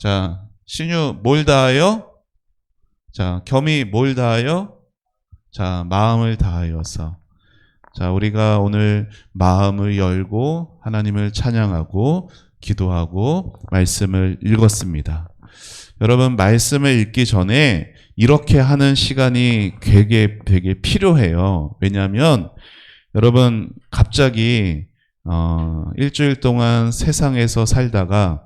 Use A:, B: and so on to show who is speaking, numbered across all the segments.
A: 자, 신유 뭘 다하여? 자, 겸이 뭘 다하여? 자, 마음을 다하여서. 자, 우리가 오늘 마음을 열고 하나님을 찬양하고 기도하고 말씀을 읽었습니다. 여러분, 말씀을 읽기 전에 이렇게 하는 시간이 되게 필요해요. 왜냐하면 여러분, 갑자기 일주일 동안 세상에서 살다가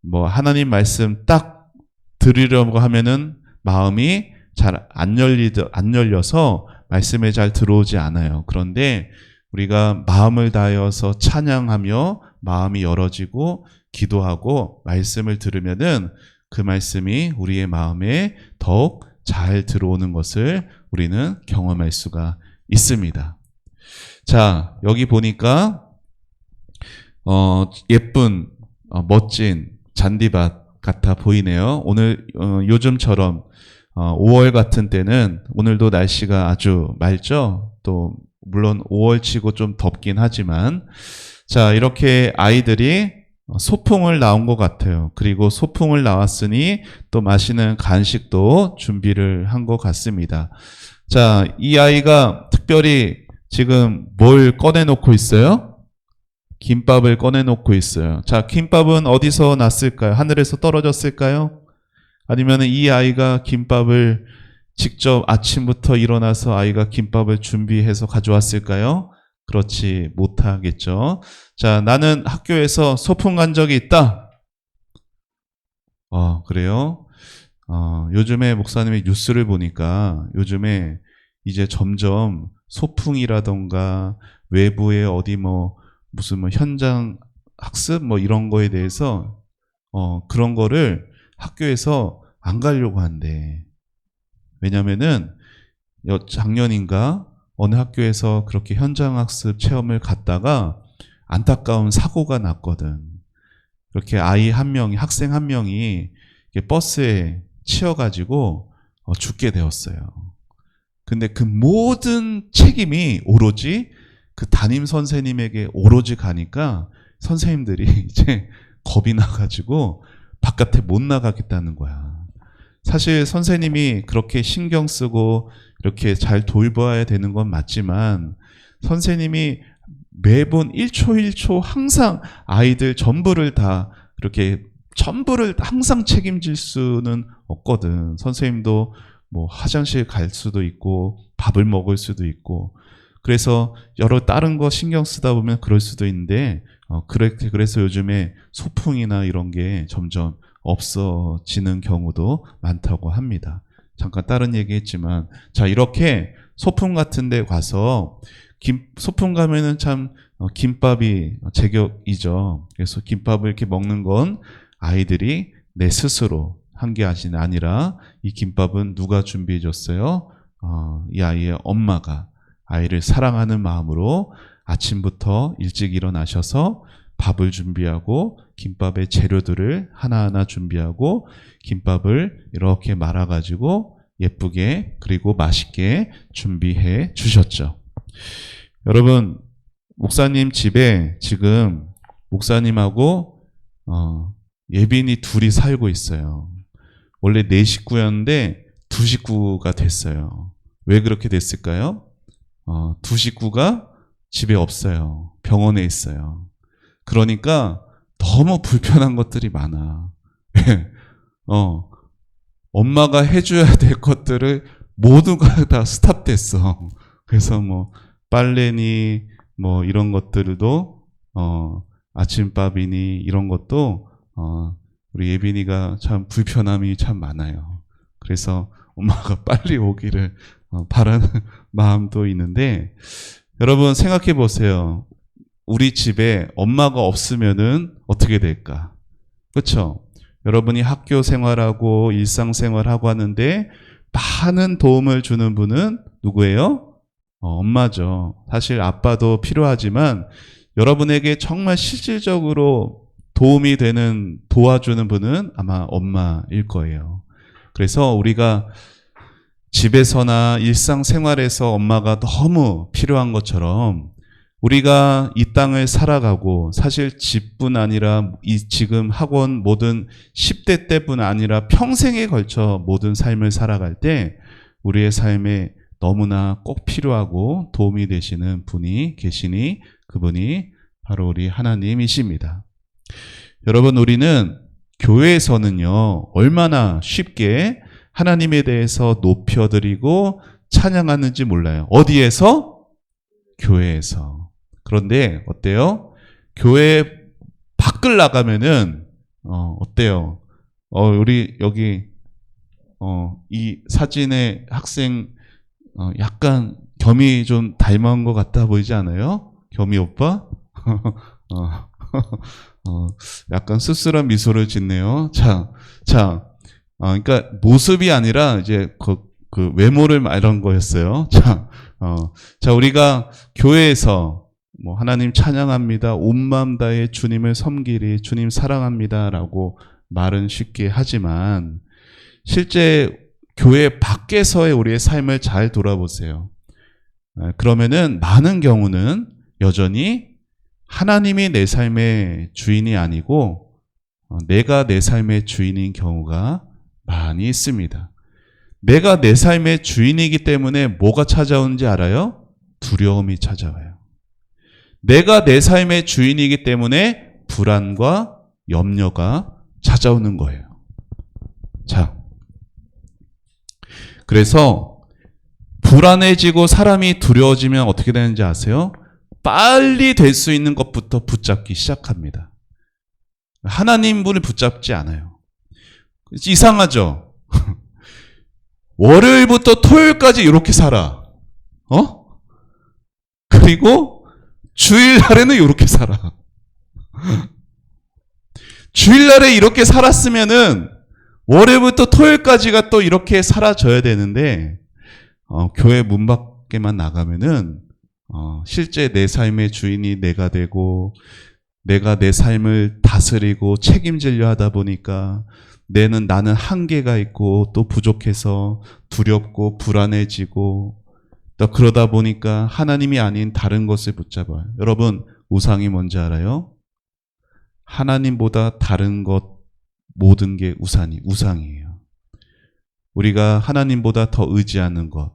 A: 뭐 하나님 말씀 딱 들으려고 하면은 마음이 잘 안 열려서 말씀에 잘 들어오지 않아요. 그런데 우리가 마음을 다하여서 찬양하며 마음이 열어지고 기도하고 말씀을 들으면은 그 말씀이 우리의 마음에 더욱 잘 들어오는 것을 우리는 경험할 수가 있습니다. 자, 여기 보니까 예쁜 멋진 잔디밭 같아 보이네요. 오늘 요즘처럼 5월 같은 때는 오늘도 날씨가 아주 맑죠. 또 물론 5월 치고 좀 덥긴 하지만, 자, 이렇게 아이들이 소풍을 나온 것 같아요. 그리고 소풍을 나왔으니 또 맛있는 간식도 준비를 한 것 같습니다. 자, 이 아이가 특별히 지금 뭘 꺼내놓고 있어요? 김밥을 꺼내놓고 있어요. 자, 김밥은 어디서 났을까요? 하늘에서 떨어졌을까요? 아니면 이 아이가 김밥을 직접 아침부터 일어나서 아이가 김밥을 준비해서 가져왔을까요? 그렇지 못하겠죠. 자, 나는 학교에서 소풍 간 적이 있다. 그래요? 요즘에 목사님의 뉴스를 보니까 요즘에 이제 점점 소풍이라던가 외부의 어디 무슨 현장 학습 이런 거에 대해서 그런 거를 학교에서 안 가려고 한대. 왜냐면은 작년인가 어느 학교에서 그렇게 현장 학습 체험을 갔다가 안타까운 사고가 났거든. 그렇게 아이 한 명이, 학생 한 명이 버스에 치여가지고 죽게 되었어요. 근데 그 모든 책임이 오로지 그 담임 선생님에게 오로지 가니까 선생님들이 이제 겁이 나가지고 바깥에 못 나가겠다는 거야. 사실 선생님이 그렇게 신경 쓰고 이렇게 잘 돌봐야 되는 건 맞지만 선생님이 매번 1초 1초 항상 아이들 전부를 항상 책임질 수는 없거든. 선생님도 화장실 갈 수도 있고 밥을 먹을 수도 있고 그래서 여러 다른 거 신경 쓰다 보면 그럴 수도 있는데 그래서 요즘에 소풍이나 이런 게 점점 없어지는 경우도 많다고 합니다. 잠깐 다른 얘기했지만, 자, 이렇게 소풍 같은 데 가서 소풍 가면은 참 김밥이 제격이죠. 그래서 김밥을 이렇게 먹는 건 아이들이 내 스스로 한 게 아니라 이 김밥은 누가 준비해 줬어요? 이 아이의 엄마가 아이를 사랑하는 마음으로 아침부터 일찍 일어나셔서 밥을 준비하고 김밥의 재료들을 하나하나 준비하고 김밥을 이렇게 말아가지고 예쁘게 그리고 맛있게 준비해 주셨죠. 여러분, 목사님 집에 지금 목사님하고 예빈이 둘이 살고 있어요. 원래 4식구였는데 2식구가 됐어요. 왜 그렇게 됐을까요? 2식구가 집에 없어요. 병원에 있어요. 그러니까 너무 불편한 것들이 많아. 엄마가 해줘야 될 것들을 모두가 다 스탑됐어. 그래서 빨래니 이런 것들도 아침밥이니 이런 것도 우리 예빈이가 참 불편함이 참 많아요. 그래서 엄마가 빨리 오기를 바라는 마음도 있는데 여러분 생각해 보세요. 우리 집에 엄마가 없으면은 어떻게 될까? 그렇죠? 여러분이 학교 생활하고 일상생활하고 하는데 많은 도움을 주는 분은 누구예요? 엄마죠. 사실 아빠도 필요하지만 여러분에게 정말 실질적으로 도움이 되는, 도와주는 분은 아마 엄마일 거예요. 그래서 우리가 집에서나 일상생활에서 엄마가 너무 필요한 것처럼 우리가 이 땅을 살아가고 사실 집뿐 아니라 이 지금 학원 모든 10대 때뿐 아니라 평생에 걸쳐 모든 삶을 살아갈 때 우리의 삶에 너무나 꼭 필요하고 도움이 되시는 분이 계시니 그분이 바로 우리 하나님이십니다. 여러분, 우리는 교회에서는요, 얼마나 쉽게 하나님에 대해서 높여드리고 찬양하는지 몰라요. 어디에서? 교회에서. 그런데 어때요? 교회 밖을 나가면은 어때요? 우리 여기 이 사진의 학생 약간 겸이 좀 닮은 것 같아 보이지 않아요? 겸이 오빠? 약간 씁쓸한 미소를 짓네요. 그러니까 모습이 아니라 이제 그 외모를 말한 거였어요. 자, 우리가 교회에서 뭐 하나님 찬양합니다. 온 마음 다해 주님을 섬기리, 주님 사랑합니다라고 말은 쉽게 하지만 실제 교회 밖에서의 우리의 삶을 잘 돌아보세요. 그러면은 많은 경우는 여전히 하나님이 내 삶의 주인이 아니고 내가 내 삶의 주인인 경우가 많이 있습니다. 내가 내 삶의 주인이기 때문에 뭐가 찾아오는지 알아요? 두려움이 찾아와요. 내가 내 삶의 주인이기 때문에 불안과 염려가 찾아오는 거예요. 자, 그래서 불안해지고 사람이 두려워지면 어떻게 되는지 아세요? 빨리 될 수 있는 것부터 붙잡기 시작합니다. 하나님 분을 붙잡지 않아요. 이상하죠? 월요일부터 토요일까지 이렇게 살아. 그리고 주일날에는 이렇게 살아. 주일날에 이렇게 살았으면은 월요일부터 토요일까지가 또 이렇게 살아져야 되는데 교회 문 밖에만 나가면은 실제 내 삶의 주인이 내가 되고 내가 내 삶을 다스리고 책임지려 하다 보니까 나는 한계가 있고 또 부족해서 두렵고 불안해지고 또 그러다 보니까 하나님이 아닌 다른 것을 붙잡아요. 여러분, 우상이 뭔지 알아요? 하나님보다 다른 것 모든 게 우상이에요. 우리가 하나님보다 더 의지하는 것,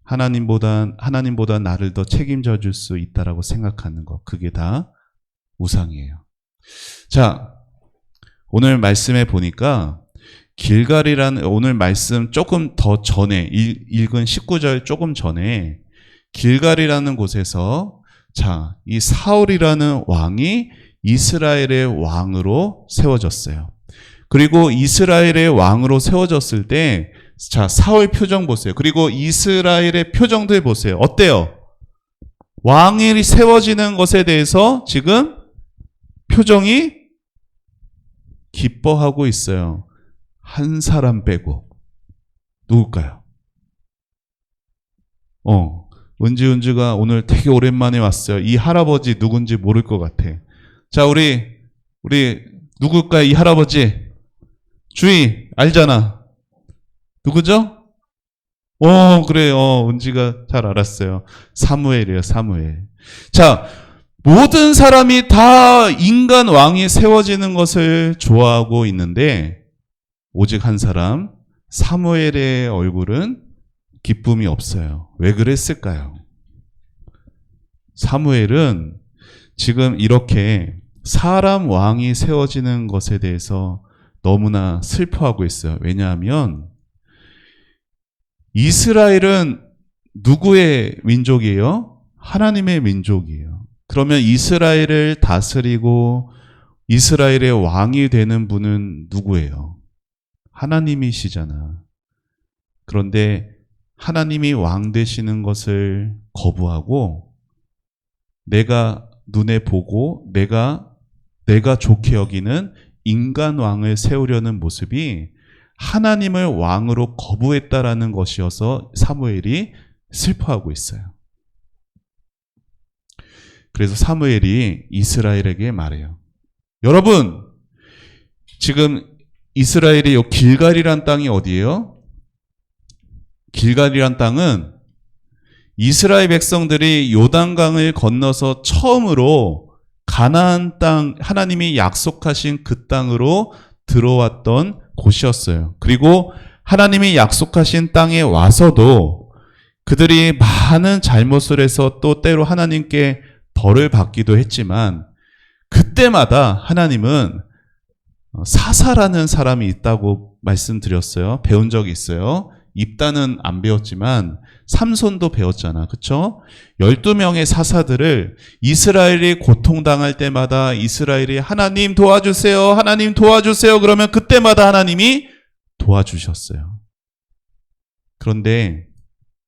A: 하나님보다 나를 더 책임져 줄 수 있다라고 생각하는 것, 그게 다 우상이에요. 자, 오늘 말씀에 보니까 길갈이라는 오늘 말씀 조금 더 전에 읽은 19절 조금 전에 길갈이라는 곳에서 자, 이 사울이라는 왕이 이스라엘의 왕으로 세워졌어요. 그리고 이스라엘의 왕으로 세워졌을 때 자, 사울 표정 보세요. 그리고 이스라엘의 표정들 보세요. 어때요? 왕이 세워지는 것에 대해서 지금 표정이 기뻐하고 있어요. 한 사람 빼고. 누굴까요? 은지가 오늘 되게 오랜만에 왔어요. 이 할아버지 누군지 모를 것 같아. 자, 우리 누굴까요? 이 할아버지. 주희, 알잖아. 누구죠? 그래요. 은지가 잘 알았어요. 사무엘이에요, 사무엘. 자, 모든 사람이 다 인간 왕이 세워지는 것을 좋아하고 있는데 오직 한 사람 사무엘의 얼굴은 기쁨이 없어요. 왜 그랬을까요? 사무엘은 지금 이렇게 사람 왕이 세워지는 것에 대해서 너무나 슬퍼하고 있어요. 왜냐하면 이스라엘은 누구의 민족이에요? 하나님의 민족이에요. 그러면 이스라엘을 다스리고 이스라엘의 왕이 되는 분은 누구예요? 하나님이시잖아. 그런데 하나님이 왕 되시는 것을 거부하고 내가 눈에 보고 내가 좋게 여기는 인간 왕을 세우려는 모습이 하나님을 왕으로 거부했다라는 것이어서 사무엘이 슬퍼하고 있어요. 그래서 사무엘이 이스라엘에게 말해요. 여러분, 지금 이스라엘의 이 길갈이란 땅이 어디예요? 길갈이란 땅은 이스라엘 백성들이 요단강을 건너서 처음으로 가나안 땅, 하나님이 약속하신 그 땅으로 들어왔던 곳이었어요. 그리고 하나님이 약속하신 땅에 와서도 그들이 많은 잘못을 해서 또 때로 하나님께 벌을 받기도 했지만 그때마다 하나님은 사사라는 사람이 있다고 말씀드렸어요. 배운 적이 있어요. 입다는 안 배웠지만 삼손도 배웠잖아. 그쵸? 12명의 사사들을 이스라엘이 고통당할 때마다 이스라엘이 하나님 도와주세요. 하나님 도와주세요. 그러면 그때마다 하나님이 도와주셨어요. 그런데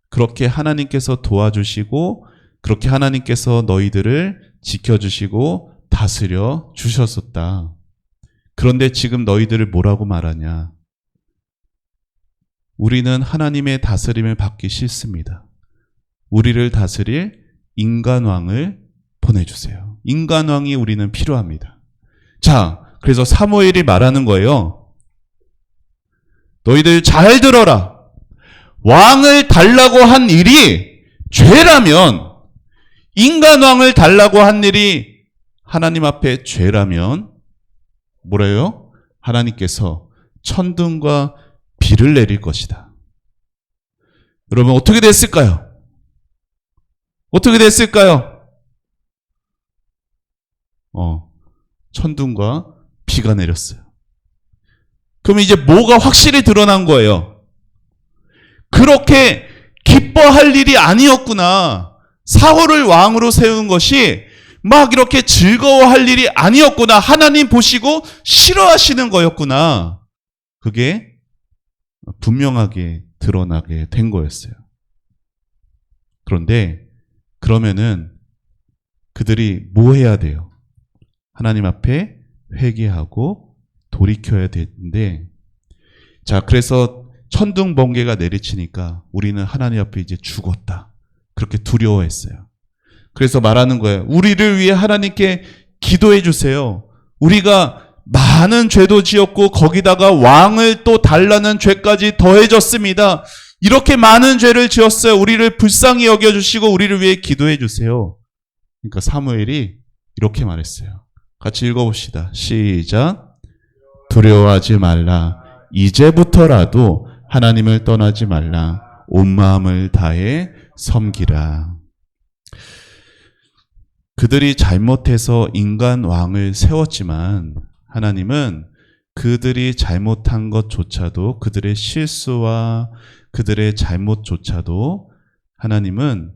A: 그렇게 하나님께서 도와주시고 그렇게 하나님께서 너희들을 지켜주시고 다스려 주셨었다. 그런데 지금 너희들을 뭐라고 말하냐? 우리는 하나님의 다스림을 받기 싫습니다. 우리를 다스릴 인간왕을 보내주세요. 인간왕이 우리는 필요합니다. 자, 그래서 사무엘이 말하는 거예요. 너희들 잘 들어라. 왕을 달라고 한 일이 죄라면, 인간왕을 달라고 한 일이 하나님 앞에 죄라면 뭐래요? 하나님께서 천둥과 비를 내릴 것이다. 여러분 어떻게 됐을까요? 어떻게 됐을까요? 천둥과 비가 내렸어요. 그럼 이제 뭐가 확실히 드러난 거예요? 그렇게 기뻐할 일이 아니었구나. 사울을 왕으로 세운 것이 막 이렇게 즐거워할 일이 아니었구나. 하나님 보시고 싫어하시는 거였구나. 그게 분명하게 드러나게 된 거였어요. 그런데 그러면은 그들이 뭐 해야 돼요? 하나님 앞에 회개하고 돌이켜야 되는데, 자, 그래서 천둥 번개가 내리치니까 우리는 하나님 앞에 이제 죽었다. 그렇게 두려워했어요. 그래서 말하는 거예요. 우리를 위해 하나님께 기도해 주세요. 우리가 많은 죄도 지었고 거기다가 왕을 또 달라는 죄까지 더해졌습니다. 이렇게 많은 죄를 지었어요. 우리를 불쌍히 여겨주시고 우리를 위해 기도해 주세요. 그러니까 사무엘이 이렇게 말했어요. 같이 읽어봅시다. 시작. 두려워하지 말라. 이제부터라도 하나님을 떠나지 말라. 온 마음을 다해 섬기라. 그들이 잘못해서 인간 왕을 세웠지만 하나님은 그들이 잘못한 것조차도, 그들의 실수와 그들의 잘못조차도 하나님은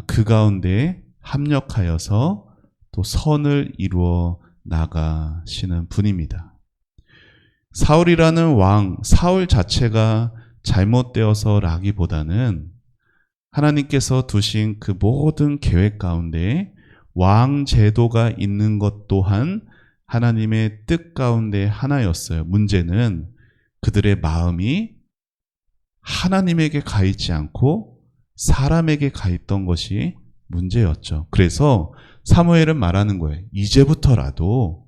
A: 그 가운데 합력하여서 또 선을 이루어 나가시는 분입니다. 사울이라는 왕, 사울 자체가 잘못되어서라기보다는 하나님께서 두신 그 모든 계획 가운데 왕 제도가 있는 것 또한 하나님의 뜻 가운데 하나였어요. 문제는 그들의 마음이 하나님에게 가 있지 않고 사람에게 가 있던 것이 문제였죠. 그래서 사무엘은 말하는 거예요. 이제부터라도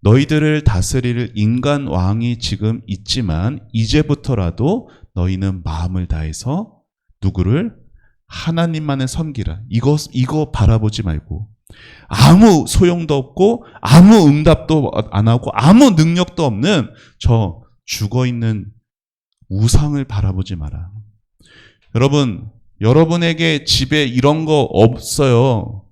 A: 너희들을 다스릴 인간 왕이 지금 있지만 이제부터라도 너희는 마음을 다해서 누구를? 하나님만을 섬기라. 이거 바라보지 말고 아무 소용도 없고 아무 응답도 안 하고 아무 능력도 없는 저 죽어있는 우상을 바라보지 마라. 여러분, 여러분에게 집에 이런 거 없어요.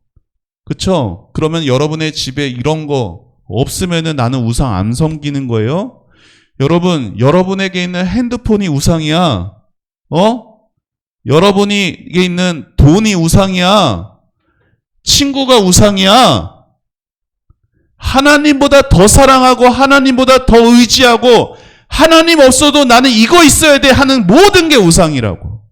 A: 그쵸? 그러면 여러분의 집에 이런 거 없으면은 나는 우상 안 섬기는 거예요? 여러분, 여러분에게 있는 핸드폰이 우상이야. 여러분에게 있는 돈이 우상이야. 친구가 우상이야. 하나님보다 더 사랑하고 하나님보다 더 의지하고 하나님 없어도 나는 이거 있어야 돼 하는 모든 게 우상이라고.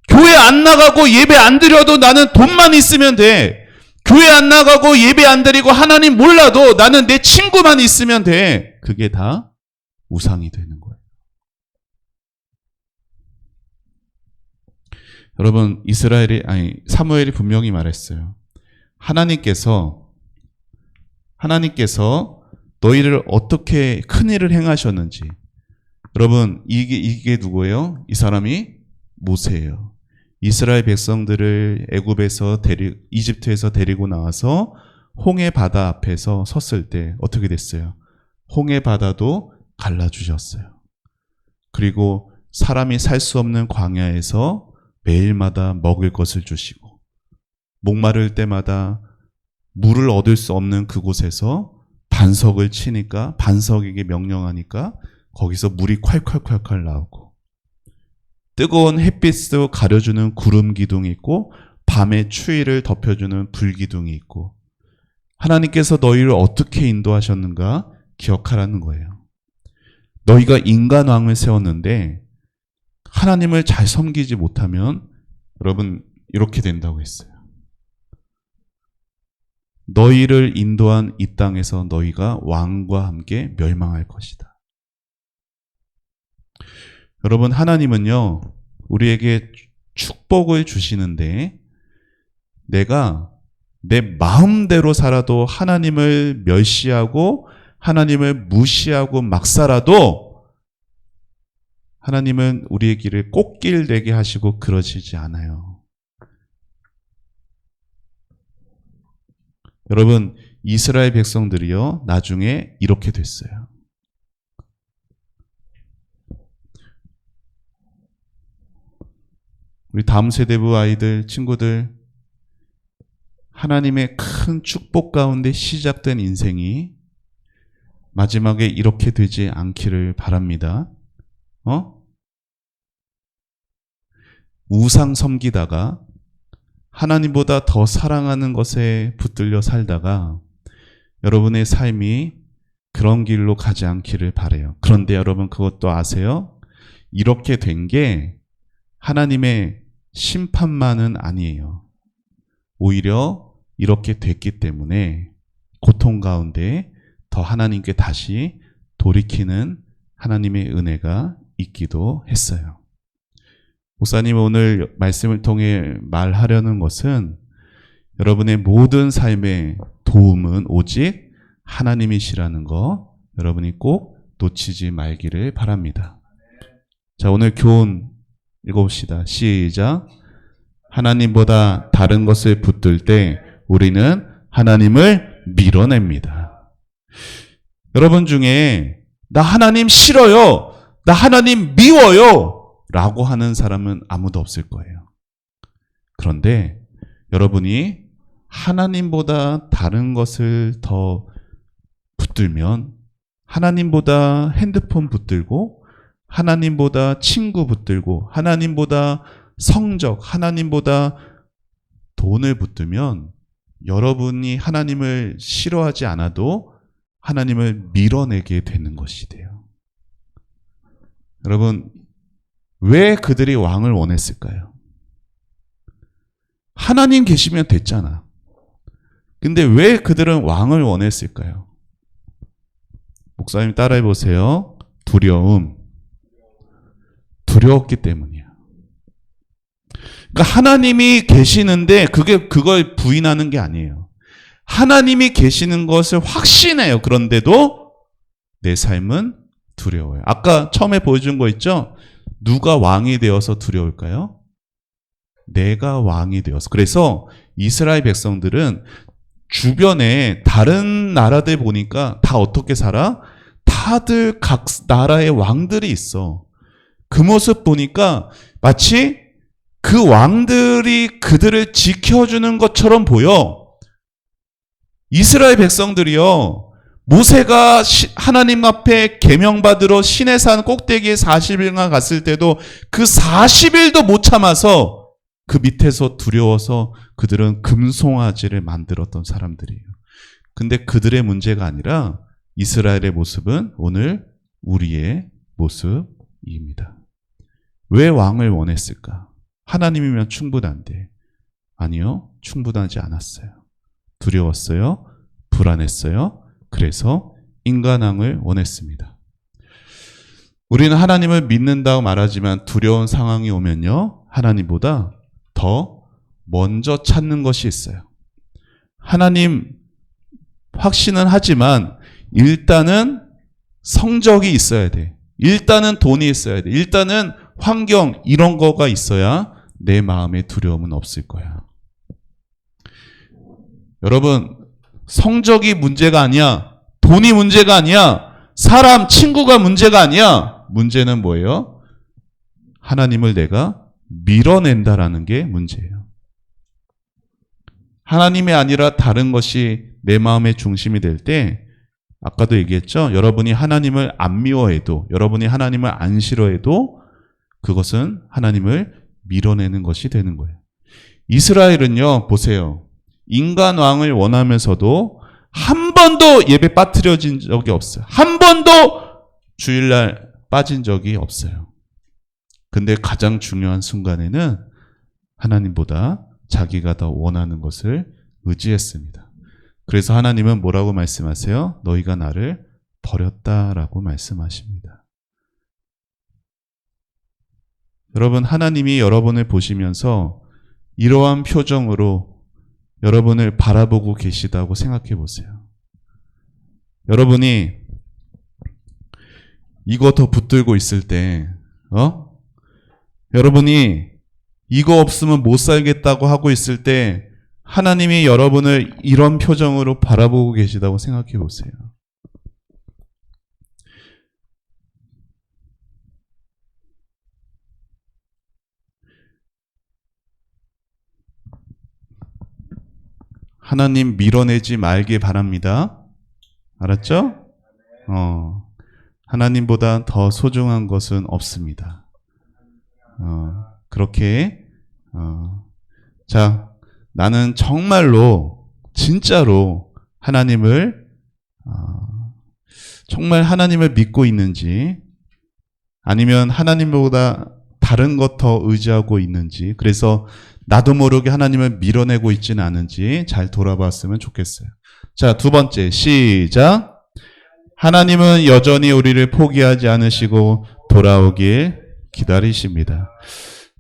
A: 교회 안 나가고 예배 안 드려도 나는 돈만 있으면 돼. 교회 안 나가고 예배 안 드리고 하나님 몰라도 나는 내 친구만 있으면 돼. 그게 다 우상이 되는 거예요. 여러분, 사무엘이 분명히 말했어요. 하나님께서 너희를 어떻게 큰 일을 행하셨는지. 여러분, 이게 누구예요? 이 사람이 모세예요. 이스라엘 백성들을 이집트에서 데리고 나와서 홍해 바다 앞에서 섰을 때 어떻게 됐어요? 홍해 바다도 갈라주셨어요. 그리고 사람이 살 수 없는 광야에서 매일마다 먹을 것을 주시고, 목마를 때마다 물을 얻을 수 없는 그곳에서 반석을 치니까, 반석에게 명령하니까 거기서 물이 콸콸콸콸 나오고, 뜨거운 햇빛도 가려주는 구름 기둥이 있고, 밤의 추위를 덮여주는 불 기둥이 있고, 하나님께서 너희를 어떻게 인도하셨는가 기억하라는 거예요. 너희가 인간 왕을 세웠는데 하나님을 잘 섬기지 못하면 여러분 이렇게 된다고 했어요. 너희를 인도한 이 땅에서 너희가 왕과 함께 멸망할 것이다. 여러분, 하나님은요, 우리에게 축복을 주시는데 내가 내 마음대로 살아도 하나님을 멸시하고 하나님을 무시하고 막 살아도 하나님은 우리의 길을 꽃길 되게 하시고 그러시지 않아요. 여러분, 이스라엘 백성들이요, 나중에 이렇게 됐어요. 우리 다음 세대부 아이들, 친구들, 하나님의 큰 축복 가운데 시작된 인생이 마지막에 이렇게 되지 않기를 바랍니다. 우상 섬기다가 하나님보다 더 사랑하는 것에 붙들려 살다가 여러분의 삶이 그런 길로 가지 않기를 바라요. 그런데 여러분 그것도 아세요? 이렇게 된 게 하나님의 심판만은 아니에요. 오히려 이렇게 됐기 때문에 고통 가운데 더 하나님께 다시 돌이키는 하나님의 은혜가 있기도 했어요. 목사님 오늘 말씀을 통해 말하려는 것은 여러분의 모든 삶의 도움은 오직 하나님이시라는 거 여러분이 꼭 놓치지 말기를 바랍니다. 자, 오늘 교훈 읽어봅시다. 시작. 하나님보다 다른 것을 붙들 때 우리는 하나님을 밀어냅니다. 여러분 중에 나 하나님 싫어요, 나 하나님 미워요 라고 하는 사람은 아무도 없을 거예요. 그런데 여러분이 하나님보다 다른 것을 더 붙들면, 하나님보다 핸드폰 붙들고, 하나님보다 친구 붙들고, 하나님보다 성적, 하나님보다 돈을 붙들면 여러분이 하나님을 싫어하지 않아도 하나님을 밀어내게 되는 것이 돼요. 여러분, 왜 그들이 왕을 원했을까요? 하나님 계시면 됐잖아. 근데 왜 그들은 왕을 원했을까요? 목사님 따라해 보세요. 두려웠기 때문이야. 그러니까 하나님이 계시는데 그걸 부인하는 게 아니에요. 하나님이 계시는 것을 확신해요. 그런데도 내 삶은 두려워요. 아까 처음에 보여준 거 있죠? 누가 왕이 되어서 두려울까요? 내가 왕이 되어서. 그래서 이스라엘 백성들은 주변에 다른 나라들 보니까 다 어떻게 살아? 다들 각 나라의 왕들이 있어. 그 모습 보니까 마치 그 왕들이 그들을 지켜주는 것처럼 보여. 이스라엘 백성들이요, 모세가 하나님 앞에 계명받으러 시내산 꼭대기에 40일간 갔을 때도 그 40일도 못 참아서 그 밑에서 두려워서 그들은 금송아지를 만들었던 사람들이에요. 근데 그들의 문제가 아니라 이스라엘의 모습은 오늘 우리의 모습입니다. 왜 왕을 원했을까? 하나님이면 충분한데. 아니요, 충분하지 않았어요. 두려웠어요. 불안했어요. 그래서 인간왕을 원했습니다. 우리는 하나님을 믿는다고 말하지만 두려운 상황이 오면요, 하나님보다 더 먼저 찾는 것이 있어요. 하나님 확신은 하지만 일단은 성적이 있어야 돼. 일단은 돈이 있어야 돼. 일단은 환경 이런 거가 있어야 내 마음에 두려움은 없을 거야. 여러분, 성적이 문제가 아니야. 돈이 문제가 아니야. 사람, 친구가 문제가 아니야. 문제는 뭐예요? 하나님을 내가 밀어낸다라는 게 문제예요. 하나님이 아니라 다른 것이 내 마음의 중심이 될 때, 아까도 얘기했죠? 여러분이 하나님을 안 미워해도, 여러분이 하나님을 안 싫어해도 그것은 하나님을 밀어내는 것이 되는 거예요. 이스라엘은요, 보세요. 인간 왕을 원하면서도 한 번도 예배 빠뜨려진 적이 없어요. 한 번도 주일날 빠진 적이 없어요. 근데 가장 중요한 순간에는 하나님보다 자기가 더 원하는 것을 의지했습니다. 그래서 하나님은 뭐라고 말씀하세요? 너희가 나를 버렸다라고 말씀하십니다. 여러분, 하나님이 여러분을 보시면서 이러한 표정으로 여러분을 바라보고 계시다고 생각해 보세요. 여러분이 이거 더 붙들고 있을 때, 여러분이 이거 없으면 못 살겠다고 하고 있을 때 하나님이 여러분을 이런 표정으로 바라보고 계시다고 생각해 보세요. 하나님 밀어내지 말길 바랍니다. 알았죠? 하나님보다 더 소중한 것은 없습니다. 그렇게 자, 나는 정말로 진짜로 하나님을 정말 하나님을 믿고 있는지, 아니면 하나님보다 다른 것 더 의지하고 있는지, 그래서 나도 모르게 하나님을 밀어내고 있지는 않은지 잘 돌아봤으면 좋겠어요. 자, 두 번째, 시작. 하나님은 여전히 우리를 포기하지 않으시고 돌아오길 기다리십니다.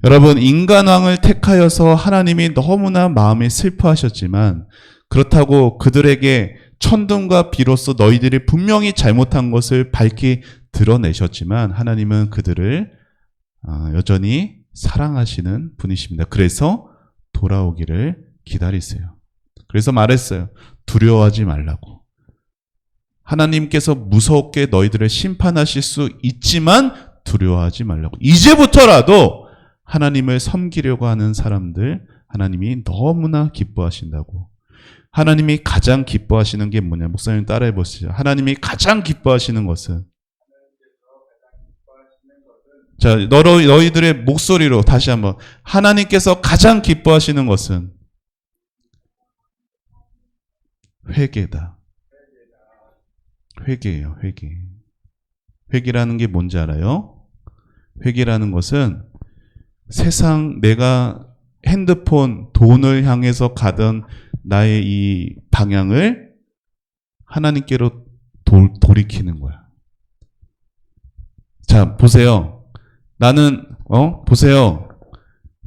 A: 여러분, 인간왕을 택하여서 하나님이 너무나 마음이 슬퍼하셨지만, 그렇다고 그들에게 천둥과 비로소 너희들이 분명히 잘못한 것을 밝히 드러내셨지만, 하나님은 그들을 여전히 사랑하시는 분이십니다. 그래서 돌아오기를 기다리세요. 그래서 말했어요. 두려워하지 말라고. 하나님께서 무섭게 너희들을 심판하실 수 있지만 두려워하지 말라고. 이제부터라도 하나님을 섬기려고 하는 사람들, 하나님이 너무나 기뻐하신다고. 하나님이 가장 기뻐하시는 게 뭐냐? 목사님 따라해 보시죠. 하나님이 가장 기뻐하시는 것은, 자, 너희들의 목소리로 다시 한번, 하나님께서 가장 기뻐하시는 것은 회개다. 회개예요, 회개. 회개라는 게 뭔지 알아요? 회개라는 것은 세상, 내가 핸드폰, 돈을 향해서 가던 나의 이 방향을 하나님께로 돌이키는 거야. 자, 보세요. 나는 보세요.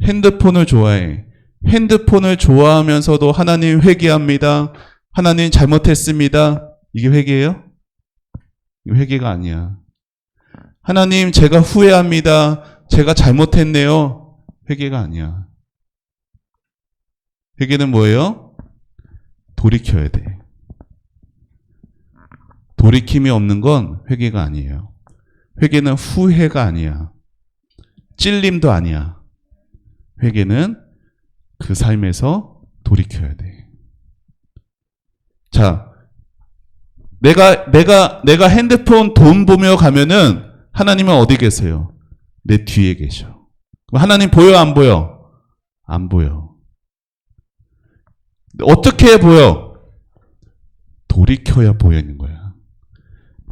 A: 핸드폰을 좋아해. 핸드폰을 좋아하면서도 하나님 회개합니다. 하나님 잘못했습니다. 이게 회개예요? 이거 회개가 아니야. 하나님 제가 후회합니다. 제가 잘못했네요. 회개가 아니야. 회개는 뭐예요? 돌이켜야 돼. 돌이킴이 없는 건 회개가 아니에요. 회개는 후회가 아니야. 찔림도 아니야. 회개는 그 삶에서 돌이켜야 돼. 자, 내가 핸드폰 돈 보며 가면은 하나님은 어디 계세요? 내 뒤에 계셔. 그럼 하나님 보여, 안 보여? 안 보여. 어떻게 보여? 돌이켜야 보이는 거야.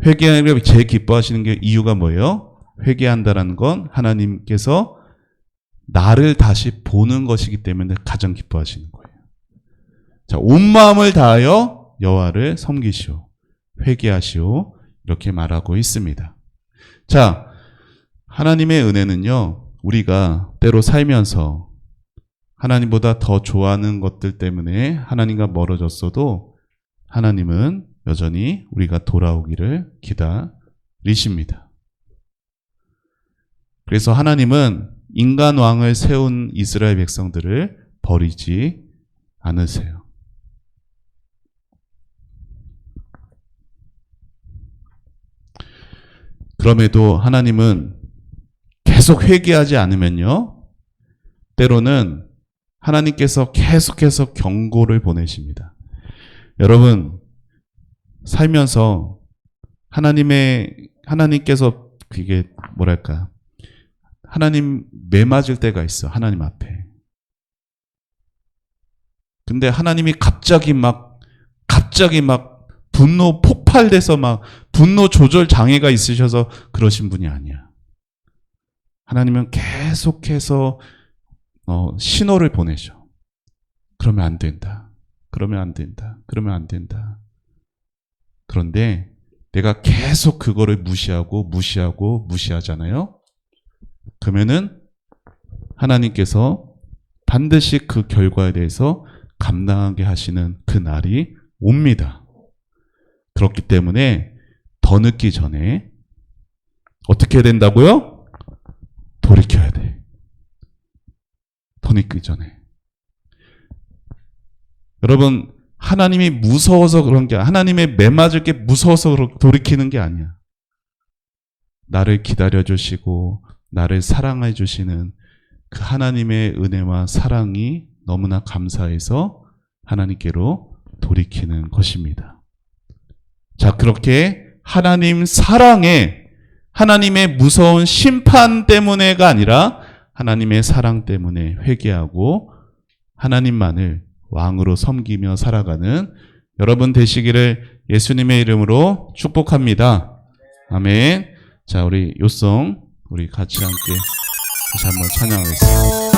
A: 회개하는 제일 기뻐하시는 게 이유가 뭐예요? 회개한다라는 건 하나님께서 나를 다시 보는 것이기 때문에 가장 기뻐하시는 거예요. 자, 온 마음을 다하여 여호와를 섬기시오. 회개하시오. 이렇게 말하고 있습니다. 자, 하나님의 은혜는요, 우리가 때로 살면서 하나님보다 더 좋아하는 것들 때문에 하나님과 멀어졌어도 하나님은 여전히 우리가 돌아오기를 기다리십니다. 그래서 하나님은 인간 왕을 세운 이스라엘 백성들을 버리지 않으세요. 그럼에도 하나님은 계속 회개하지 않으면요, 때로는 하나님께서 계속해서 경고를 보내십니다. 여러분, 살면서 하나님께서 그게 뭐랄까, 하나님 매맞을 때가 있어, 하나님 앞에. 근데 하나님이 갑자기 막 분노 폭발돼서 막 분노 조절 장애가 있으셔서 그러신 분이 아니야. 하나님은 계속해서 신호를 보내셔. 그러면 안 된다. 그러면 안 된다. 그러면 안 된다. 그런데 내가 계속 그거를 무시하잖아요. 그러면은 하나님께서 반드시 그 결과에 대해서 감당하게 하시는 그 날이 옵니다. 그렇기 때문에 더 늦기 전에 어떻게 해야 된다고요? 돌이켜야 돼. 더 늦기 전에. 여러분, 하나님이 무서워서 그런 게 아니야. 하나님의 매맞을 게 무서워서 돌이키는 게 아니야. 나를 기다려주시고 나를 사랑해 주시는 그 하나님의 은혜와 사랑이 너무나 감사해서 하나님께로 돌이키는 것입니다. 자, 그렇게 하나님 사랑에, 하나님의 무서운 심판 때문에가 아니라 하나님의 사랑 때문에 회개하고 하나님만을 왕으로 섬기며 살아가는 여러분 되시기를 예수님의 이름으로 축복합니다. 아멘. 자, 우리 요송 우리 같이 함께 다시 한번 찬양하겠습니다.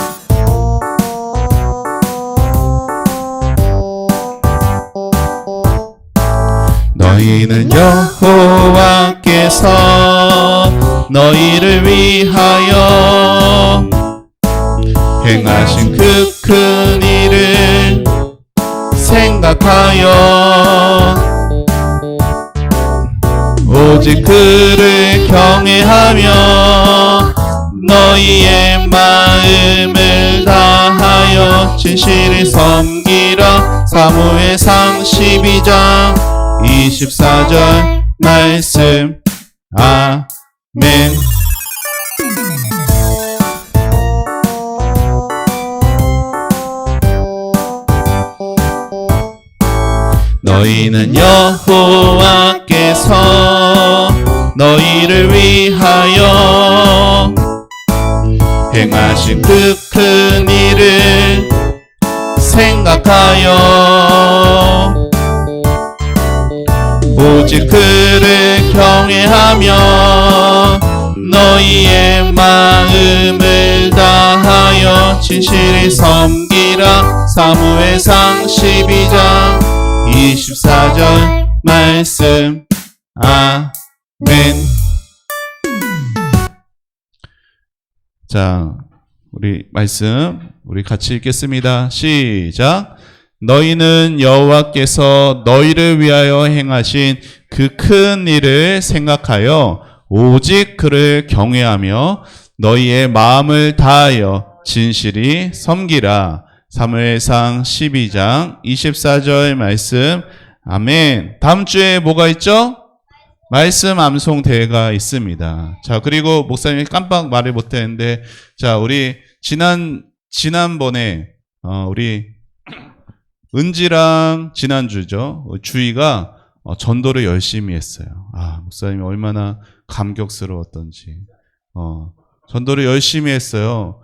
A: 너희는 여호와께서 너희를 위하여 행하신 그 큰 일을 생각하여 오직 그를 경외하며 너희의 마음을 다하여 진실을 섬기라. 사무엘상 12장 24절 말씀. 아멘. 너희는 여호와께서 너희를 위하여 행하신 그 큰 일을 생각하여 오직 그를 경외하며 너희의 마음을 다하여 진실을 섬기라. 사무엘상 12장 24절 말씀. 아멘. 자, 우리 말씀 우리 같이 읽겠습니다. 시작. 너희는 여호와께서 너희를 위하여 행하신 그 큰 일을 생각하여 오직 그를 경외하며 너희의 마음을 다하여 진실이 섬기라. 사무엘상 12장 24절 말씀. 아멘. 다음 주에 뭐가 있죠? 말씀 암송 대회가 있습니다. 자, 그리고 목사님이 깜빡 말을 못했는데, 자, 우리 지난번에 우리 은지랑 지난주죠, 주희가 전도를 열심히 했어요. 목사님이 얼마나 감격스러웠던지. 전도를 열심히 했어요.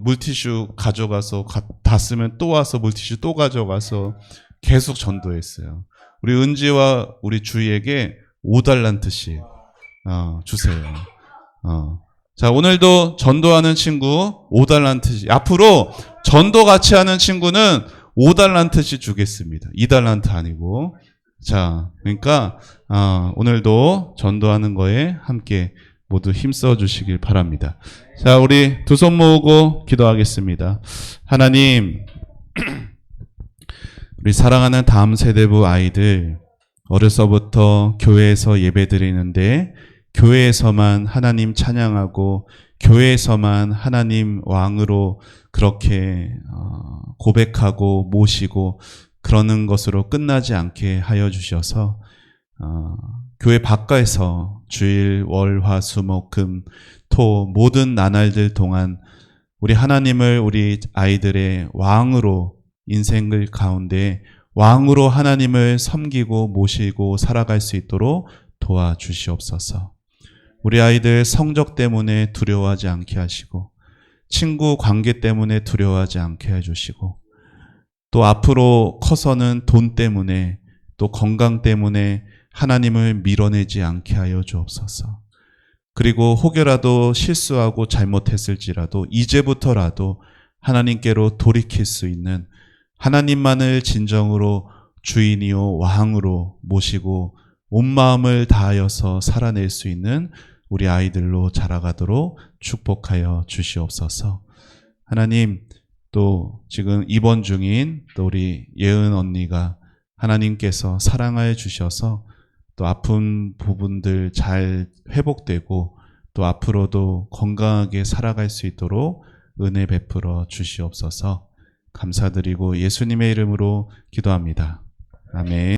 A: 물티슈 가져가서 다 쓰면 또 와서 물티슈 또 가져가서 계속 전도했어요. 우리 은지와 우리 주희에게 5달란트씩 주세요. 자, 오늘도 전도하는 친구 5달란트씩. 앞으로 전도 같이 하는 친구는 5달란트씩 주겠습니다. 2달란트 아니고. 자, 그러니까 오늘도 전도하는 거에 함께 모두 힘써 주시길 바랍니다. 자, 우리 두 손 모으고 기도하겠습니다. 하나님, 우리 사랑하는 다음 세대부 아이들, 어려서부터 교회에서 예배드리는데 교회에서만 하나님 찬양하고 교회에서만 하나님 왕으로 그렇게 고백하고 모시고 그러는 것으로 끝나지 않게 하여 주셔서 교회 바깥에서 주일, 월, 화, 수, 목, 금, 토 모든 나날들 동안 우리 하나님을 우리 아이들의 왕으로 인생을 가운데 왕으로 하나님을 섬기고 모시고 살아갈 수 있도록 도와주시옵소서. 우리 아이들 성적 때문에 두려워하지 않게 하시고 친구 관계 때문에 두려워하지 않게 해주시고 또 앞으로 커서는 돈 때문에 또 건강 때문에 하나님을 밀어내지 않게 하여 주옵소서. 그리고 혹여라도 실수하고 잘못했을지라도 이제부터라도 하나님께로 돌이킬 수 있는 하나님만을 진정으로 주인이요 왕으로 모시고 온 마음을 다하여서 살아낼 수 있는 우리 아이들로 자라가도록 축복하여 주시옵소서. 하나님, 또 지금 입원 중인 또 우리 예은 언니가 하나님께서 사랑하여 주셔서 또 아픈 부분들 잘 회복되고 또 앞으로도 건강하게 살아갈 수 있도록 은혜 베풀어 주시옵소서. 감사드리고 예수님의 이름으로 기도합니다. 아멘.